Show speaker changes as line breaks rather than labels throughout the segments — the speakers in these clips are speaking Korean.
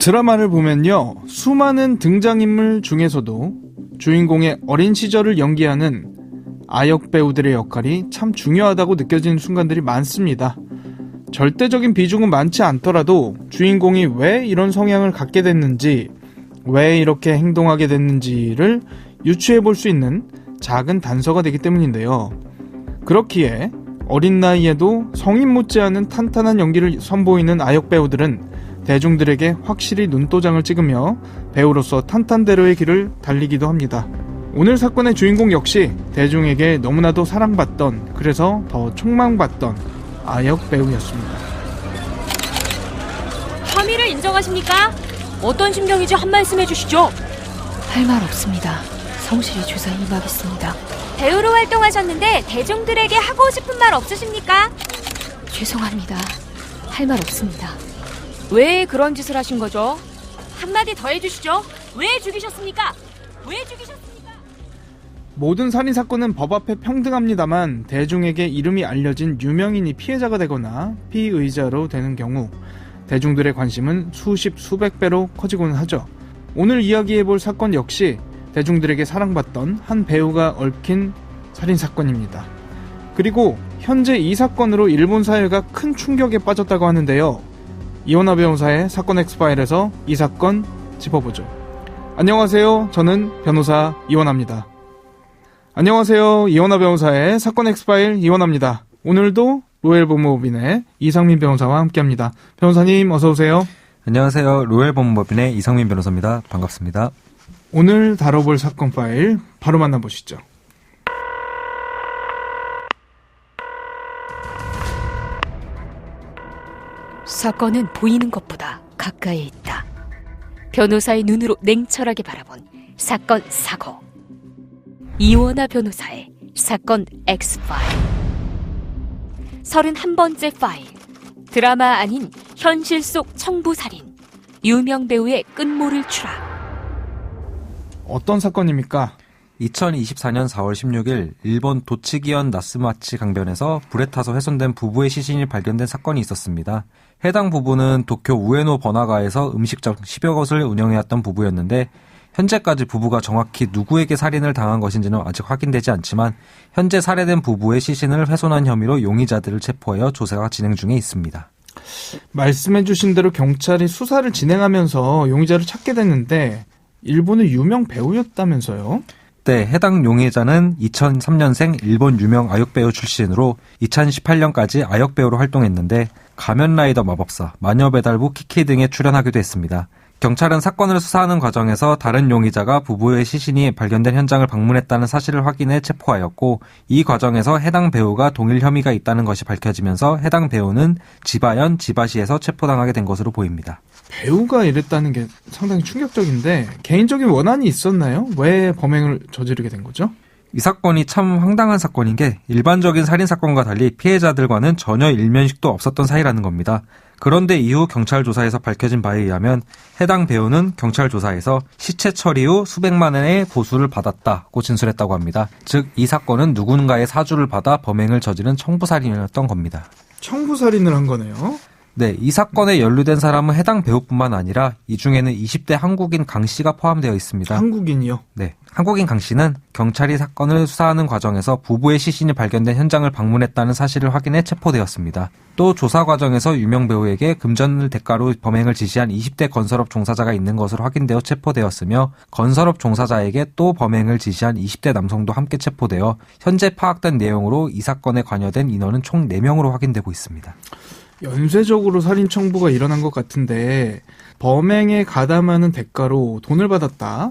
드라마를 보면요, 수많은 등장인물 중에서도 주인공의 어린 시절을 연기하는 아역 배우들의 역할이 참 중요하다고 느껴지는 순간들이 많습니다. 절대적인 비중은 많지 않더라도 주인공이 왜 이런 성향을 갖게 됐는지, 왜 이렇게 행동하게 됐는지를 유추해 볼 수 있는 작은 단서가 되기 때문인데요. 그렇기에 어린 나이에도 성인 못지않은 탄탄한 연기를 선보이는 아역 배우들은 대중들에게 확실히 눈도장을 찍으며 배우로서 탄탄대로의 길을 달리기도 합니다. 오늘 사건의 주인공 역시 대중에게 너무나도 사랑받던, 그래서 더 촉망받던 아역 배우였습니다.
혐의를 인정하십니까? 어떤 심경인지 한 말씀 해주시죠.
할 말 없습니다. 성실히 조사에 임하겠습니다.
배우로 활동하셨는데 대중들에게 하고 싶은 말 없으십니까?
죄송합니다. 할 말 없습니다.
왜 그런 짓을 하신 거죠? 한마디 더 해주시죠. 왜 죽이셨습니까? 왜 죽이셨습니까?
모든 살인사건은 법 앞에 평등합니다만 대중에게 이름이 알려진 유명인이 피해자가 되거나 피의자로 되는 경우 대중들의 관심은 수십 수백 배로 커지고는 하죠. 오늘 이야기해볼 사건 역시 대중들에게 사랑받던 한 배우가 얽힌 살인사건입니다. 그리고 현재 이 사건으로 일본 사회가 큰 충격에 빠졌다고 하는데요. 이원하 변호사의 사건 엑스파일에서 이 사건 짚어보죠. 안녕하세요. 저는 변호사 이원하입니다. 안녕하세요. 이원하 변호사의 사건 엑스파일 이원하입니다. 오늘도 로엘 법무법인의 이상민 변호사와 함께합니다. 변호사님 어서 오세요.
안녕하세요. 로엘 법무법인의 이상민 변호사입니다. 반갑습니다.
오늘 다뤄볼 사건 파일 바로 만나보시죠.
사건은 보이는 것보다 가까이에 있다. 변호사의 눈으로 냉철하게 바라본 사건 사고. 이원하 변호사의 사건 X파일. 31번째 파일. 드라마 아닌 현실 속 청부살인. 유명 배우의 끝모를 추락.
어떤 사건입니까?
2024년 4월 16일 일본 도치기현 나스마치 강변에서 불에 타서 훼손된 부부의 시신이 발견된 사건이 있었습니다. 해당 부부는 도쿄 우에노 번화가에서 음식점 10여 곳을 운영해왔던 부부였는데 현재까지 부부가 정확히 누구에게 살인을 당한 것인지는 아직 확인되지 않지만 현재 살해된 부부의 시신을 훼손한 혐의로 용의자들을 체포하여 조사가 진행 중에 있습니다.
말씀해주신 대로 경찰이 수사를 진행하면서 용의자를 찾게 됐는데 일본의 유명 배우였다면서요?
네, 해당 용의자는 2003년생 일본 유명 아역배우 출신으로 2018년까지 아역배우로 활동했는데 가면라이더 마법사, 마녀배달부 키키 등에 출연하기도 했습니다. 경찰은 사건을 수사하는 과정에서 다른 용의자가 부부의 시신이 발견된 현장을 방문했다는 사실을 확인해 체포하였고 이 과정에서 해당 배우가 동일 혐의가 있다는 것이 밝혀지면서 해당 배우는 지바현, 지바시에서 체포당하게 된 것으로 보입니다.
배우가 이랬다는 게 상당히 충격적인데 개인적인 원한이 있었나요? 왜 범행을 저지르게 된 거죠?
이 사건이 참 황당한 사건인 게 일반적인 살인사건과 달리 피해자들과는 전혀 일면식도 없었던 사이라는 겁니다. 그런데 이후 경찰 조사에서 밝혀진 바에 의하면 해당 배우는 경찰 조사에서 시체 처리 후 수백만 원의 보수를 받았다고 진술했다고 합니다. 즉 이 사건은 누군가의 사주를 받아 범행을 저지른 청부살인이었던 겁니다.
청부살인을 한 거네요?
네, 이 사건에 연루된 사람은 해당 배우뿐만 아니라 이 중에는 20대 한국인 강 씨가 포함되어 있습니다.
한국인이요?
네, 한국인 강 씨는 경찰이 사건을 수사하는 과정에서 부부의 시신이 발견된 현장을 방문했다는 사실을 확인해 체포되었습니다. 또 조사 과정에서 유명 배우에게 금전을 대가로 범행을 지시한 20대 건설업 종사자가 있는 것으로 확인되어 체포되었으며 건설업 종사자에게 또 범행을 지시한 20대 남성도 함께 체포되어 현재 파악된 내용으로 이 사건에 관여된 인원은 총 4명으로 확인되고 있습니다.
연쇄적으로 살인 청부가 일어난 것 같은데 범행에 가담하는 대가로 돈을 받았다?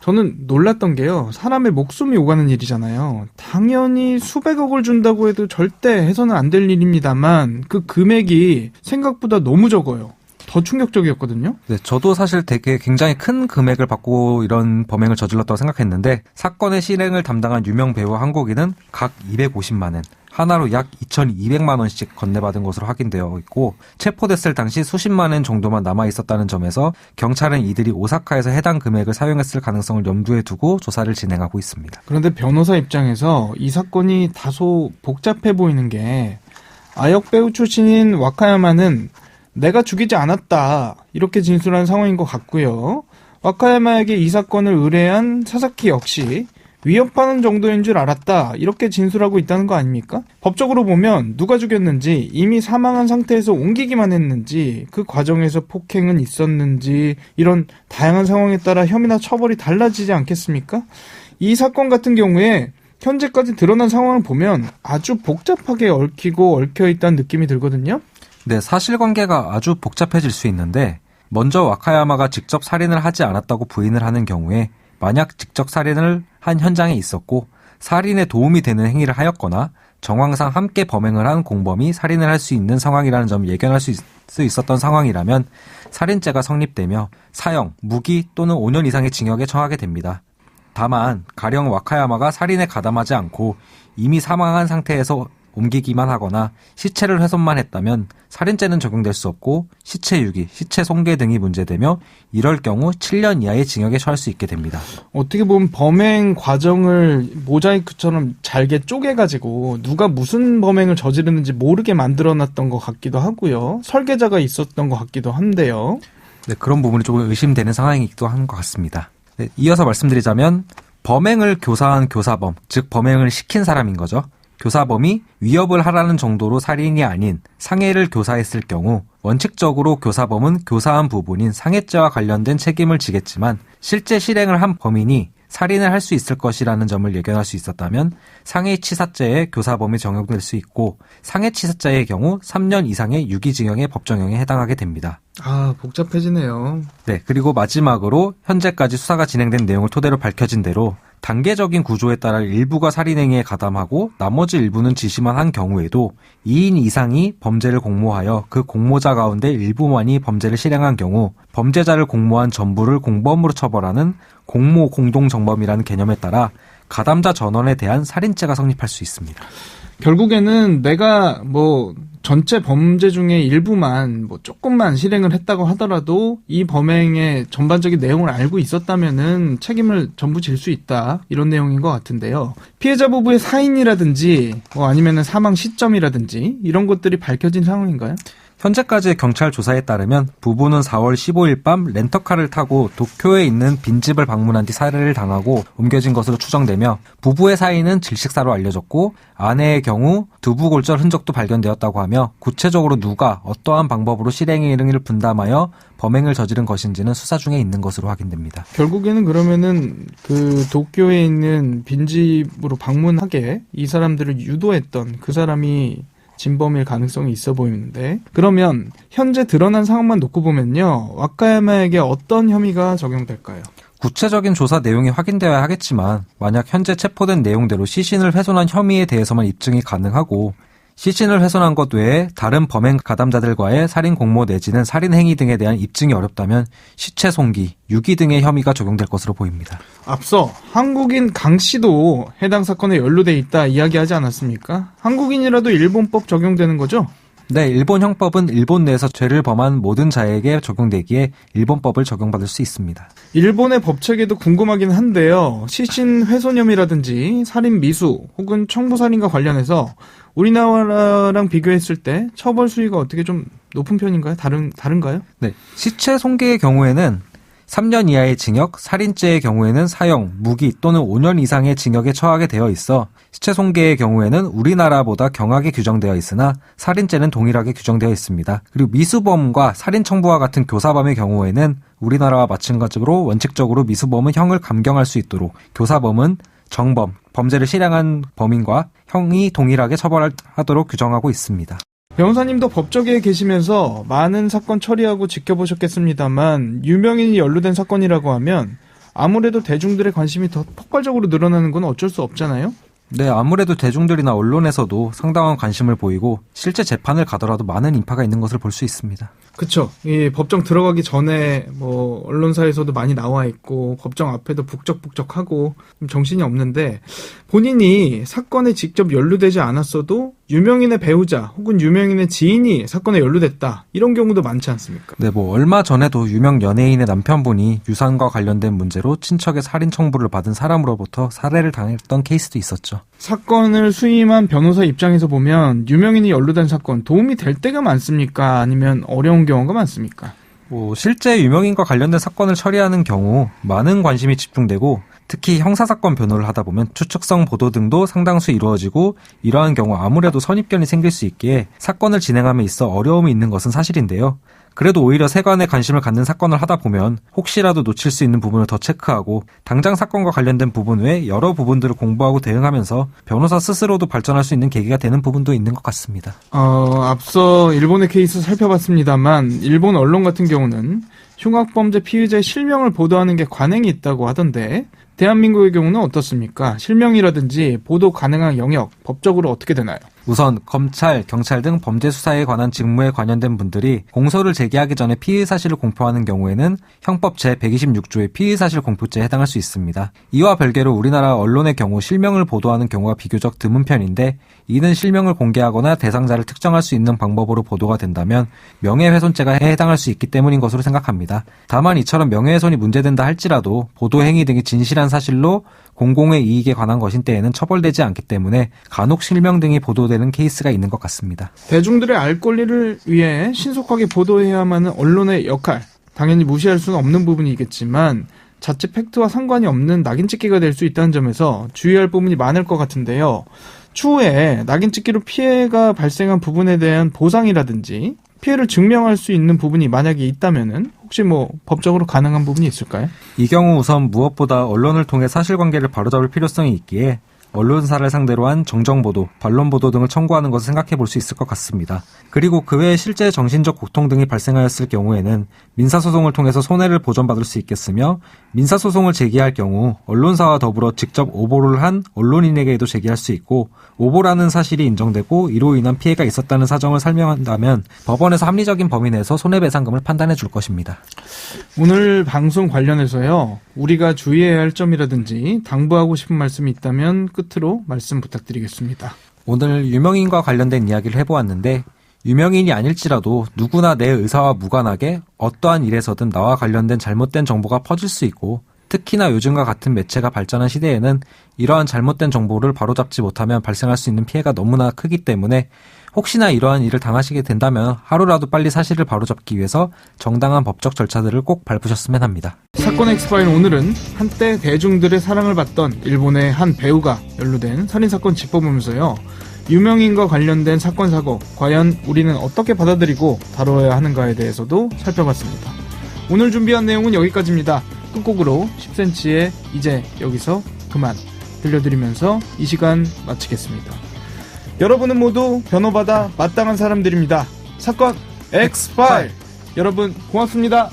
저는 놀랐던 게요. 사람의 목숨이 오가는 일이잖아요. 당연히 수백억을 준다고 해도 절대 해서는 안 될 일입니다만 그 금액이 생각보다 너무 적어요. 더 충격적이었거든요.
네, 저도 사실 되게 굉장히 큰 금액을 받고 이런 범행을 저질렀다고 생각했는데 사건의 실행을 담당한 유명 배우와 한국인은 각 250만 원, 하나로 약 2,200만 원씩 건네받은 것으로 확인되어 있고 체포됐을 당시 수십만 원 정도만 남아있었다는 점에서 경찰은 이들이 오사카에서 해당 금액을 사용했을 가능성을 염두에 두고 조사를 진행하고 있습니다.
그런데 변호사 입장에서 이 사건이 다소 복잡해 보이는 게 아역 배우 출신인 와카야마는 내가 죽이지 않았다 이렇게 진술한 상황인 것 같고요. 와카야마에게 이 사건을 의뢰한 사사키 역시 위협하는 정도인 줄 알았다 이렇게 진술하고 있다는 거 아닙니까? 법적으로 보면 누가 죽였는지, 이미 사망한 상태에서 옮기기만 했는지, 그 과정에서 폭행은 있었는지, 이런 다양한 상황에 따라 혐의나 처벌이 달라지지 않겠습니까? 이 사건 같은 경우에 현재까지 드러난 상황을 보면 아주 복잡하게 얽히고 얽혀있다는 느낌이 들거든요.
네, 사실관계가 아주 복잡해질 수 있는데, 먼저 와카야마가 직접 살인을 하지 않았다고 부인을 하는 경우에 만약 직접 살인을 한 현장에 있었고 살인에 도움이 되는 행위를 하였거나 정황상 함께 범행을 한 공범이 살인을 할 수 있는 상황이라는 점을 예견할 수 있었던 상황이라면 살인죄가 성립되며 사형, 무기 또는 5년 이상의 징역에 처하게 됩니다. 다만 가령 와카야마가 살인에 가담하지 않고 이미 사망한 상태에서 옮기기만 하거나 시체를 훼손만 했다면 살인죄는 적용될 수 없고 시체 유기, 시체 손괴 등이 문제되며 이럴 경우 7년 이하의 징역에 처할 수 있게 됩니다.
어떻게 보면 범행 과정을 모자이크처럼 잘게 쪼개가지고 누가 무슨 범행을 저지르는지 모르게 만들어놨던 것 같기도 하고요. 설계자가 있었던 것 같기도 한데요.
네, 그런 부분이 조금 의심되는 상황이기도 한 것 같습니다. 네, 이어서 말씀드리자면 범행을 교사한 교사범, 즉 범행을 시킨 사람인 거죠. 교사범이 위협을 하라는 정도로 살인이 아닌 상해를 교사했을 경우 원칙적으로 교사범은 교사한 부분인 상해죄와 관련된 책임을 지겠지만 실제 실행을 한 범인이 살인을 할 수 있을 것이라는 점을 예견할 수 있었다면 상해치사죄에 교사범이 적용될 수 있고 상해치사죄의 경우 3년 이상의 유기징역의 법정형에 해당하게 됩니다.
아, 복잡해지네요.
네, 그리고 마지막으로 현재까지 수사가 진행된 내용을 토대로 밝혀진 대로 단계적인 구조에 따라 일부가 살인행위에 가담하고 나머지 일부는 지시만 한 경우에도 2인 이상이 범죄를 공모하여 그 공모자 가운데 일부만이 범죄를 실행한 경우 범죄자를 공모한 전부를 공범으로 처벌하는 공모 공동정범이라는 개념에 따라 가담자 전원에 대한 살인죄가 성립할 수 있습니다.
결국에는 내가 전체 범죄 중에 일부만 조금만 실행을 했다고 하더라도 이 범행의 전반적인 내용을 알고 있었다면은 책임을 전부 질 수 있다, 이런 내용인 것 같은데요. 피해자 부부의 사인이라든지 아니면은 사망 시점이라든지 이런 것들이 밝혀진 상황인가요?
현재까지의 경찰 조사에 따르면 부부는 4월 15일 밤 렌터카를 타고 도쿄에 있는 빈집을 방문한 뒤 살해를 당하고 옮겨진 것으로 추정되며 부부의 사인은 질식사로 알려졌고 아내의 경우 두부골절 흔적도 발견되었다고 하며 구체적으로 누가 어떠한 방법으로 실행의 일을 분담하여 범행을 저지른 것인지는 수사 중에 있는 것으로 확인됩니다.
결국에는 그러면은 그 도쿄에 있는 빈집으로 방문하게 이 사람들을 유도했던 그 사람이 진범일 가능성이 있어 보이는데, 그러면 현재 드러난 상황만 놓고 보면요, 와카야마에게 어떤 혐의가 적용될까요?
구체적인 조사 내용이 확인되어야 하겠지만 만약 현재 체포된 내용대로 시신을 훼손한 혐의에 대해서만 입증이 가능하고 시신을 훼손한 것 외에 다른 범행 가담자들과의 살인 공모 내지는 살인 행위 등에 대한 입증이 어렵다면 시체 손기, 유기 등의 혐의가 적용될 것으로 보입니다.
앞서 한국인 강 씨도 해당 사건에 연루돼 있다 이야기하지 않았습니까? 한국인이라도 일본법 적용되는 거죠?
네, 일본 형법은 일본 내에서 죄를 범한 모든 자에게 적용되기에 일본법을 적용받을 수 있습니다.
일본의 법체계도 궁금하긴 한데요. 시신 훼손 혐의라든지 살인 미수 혹은 청부살인과 관련해서 우리나라랑 비교했을 때 처벌 수위가 어떻게 좀 높은 편인가요? 다른가요?
네, 시체 손괴의 경우에는 3년 이하의 징역, 살인죄의 경우에는 사형, 무기 또는 5년 이상의 징역에 처하게 되어 있어 시체 손괴의 경우에는 우리나라보다 경하게 규정되어 있으나 살인죄는 동일하게 규정되어 있습니다. 그리고 미수범과 살인 청부와 같은 교사범의 경우에는 우리나라와 마찬가지로 원칙적으로 미수범은 형을 감경할 수 있도록 교사범은 정범, 범죄를 실행한 범인과 형이 동일하게 처벌하도록 규정하고 있습니다.
변호사님도 법조계에 계시면서 많은 사건 처리하고 지켜보셨겠습니다만 유명인이 연루된 사건이라고 하면 아무래도 대중들의 관심이 더 폭발적으로 늘어나는 건 어쩔 수 없잖아요?
네, 아무래도 대중들이나 언론에서도 상당한 관심을 보이고 실제 재판을 가더라도 많은 인파가 있는 것을 볼 수 있습니다.
그쵸. 이 법정 들어가기 전에 언론사에서도 많이 나와 있고 법정 앞에도 북적북적하고 정신이 없는데, 본인이 사건에 직접 연루되지 않았어도 유명인의 배우자 혹은 유명인의 지인이 사건에 연루됐다, 이런 경우도 많지 않습니까?
네, 얼마 전에도 유명 연예인의 남편분이 유산과 관련된 문제로 친척의 살인 청부를 받은 사람으로부터 살해를 당했던 케이스도 있었죠.
사건을 수임한 변호사 입장에서 보면 유명인이 연루된 사건 도움이 될 때가 많습니까? 아니면 어려운 경우가 많습니까?
실제 유명인과 관련된 사건을 처리하는 경우 많은 관심이 집중되고 특히 형사사건 변호를 하다 보면 추측성 보도 등도 상당수 이루어지고 이러한 경우 아무래도 선입견이 생길 수 있기에 사건을 진행함에 있어 어려움이 있는 것은 사실인데요. 그래도 오히려 세간에 관심을 갖는 사건을 하다 보면 혹시라도 놓칠 수 있는 부분을 더 체크하고 당장 사건과 관련된 부분 외에 여러 부분들을 공부하고 대응하면서 변호사 스스로도 발전할 수 있는 계기가 되는 부분도 있는 것 같습니다.
앞서 일본의 케이스 살펴봤습니다만 일본 언론 같은 경우는 흉악범죄 피의자의 실명을 보도하는 게 관행이 있다고 하던데 대한민국의 경우는 어떻습니까? 실명이라든지 보도 가능한 영역, 법적으로 어떻게 되나요?
우선 검찰, 경찰 등 범죄 수사에 관한 직무에 관련된 분들이 공소를 제기하기 전에 피의 사실을 공표하는 경우에는 형법 제126조의 피의 사실 공표죄에 해당할 수 있습니다. 이와 별개로 우리나라 언론의 경우 실명을 보도하는 경우가 비교적 드문 편인데 이는 실명을 공개하거나 대상자를 특정할 수 있는 방법으로 보도가 된다면 명예훼손죄가 해당할 수 있기 때문인 것으로 생각합니다. 다만 이처럼 명예훼손이 문제된다 할지라도 보도 행위 등이 진실한 사실로 공공의 이익에 관한 것인 때에는 처벌되지 않기 때문에 간혹 실명 등이 보도되는 케이스가 있는 것 같습니다.
대중들의 알 권리를 위해 신속하게 보도해야만 하는 언론의 역할, 당연히 무시할 수는 없는 부분이겠지만 자칫 팩트와 상관이 없는 낙인 찍기가 될 수 있다는 점에서 주의할 부분이 많을 것 같은데요. 추후에 낙인 찍기로 피해가 발생한 부분에 대한 보상이라든지 피해를 증명할 수 있는 부분이 만약에 있다면은 혹시 법적으로 가능한 부분이 있을까요?
이 경우 우선 무엇보다 언론을 통해 사실관계를 바로잡을 필요성이 있기에 언론사를 상대로 한 정정보도, 반론보도 등을 청구하는 것을 생각해 볼 수 있을 것 같습니다. 그리고 그 외에 실제 정신적 고통 등이 발생하였을 경우에는 민사소송을 통해서 손해를 보전받을 수 있겠으며 민사소송을 제기할 경우 언론사와 더불어 직접 오보를 한 언론인에게도 제기할 수 있고 오보라는 사실이 인정되고 이로 인한 피해가 있었다는 사정을 설명한다면 법원에서 합리적인 범위 내에서 손해배상금을 판단해 줄 것입니다.
오늘 방송 관련해서요. 우리가 주의해야 할 점이라든지 당부하고 싶은 말씀이 있다면 끝으로 말씀 부탁드리겠습니다.
오늘 유명인과 관련된 이야기를 해보았는데 유명인이 아닐지라도 누구나 내 의사와 무관하게 어떠한 일에서든 나와 관련된 잘못된 정보가 퍼질 수 있고 특히나 요즘과 같은 매체가 발전한 시대에는 이러한 잘못된 정보를 바로잡지 못하면 발생할 수 있는 피해가 너무나 크기 때문에 혹시나 이러한 일을 당하시게 된다면 하루라도 빨리 사실을 바로잡기 위해서 정당한 법적 절차들을 꼭 밟으셨으면 합니다.
사건 엑스파일 오늘은 한때 대중들의 사랑을 받던 일본의 한 배우가 연루된 살인사건 짚어보면서요. 유명인과 관련된 사건 사고 과연 우리는 어떻게 받아들이고 다뤄야 하는가에 대해서도 살펴봤습니다. 오늘 준비한 내용은 여기까지입니다. 끝곡으로 10cm의 이제 여기서 그만 들려드리면서 이 시간 마치겠습니다. 여러분은 모두 변호받아 마땅한 사람들입니다. 사건 엑스파일 여러분 고맙습니다.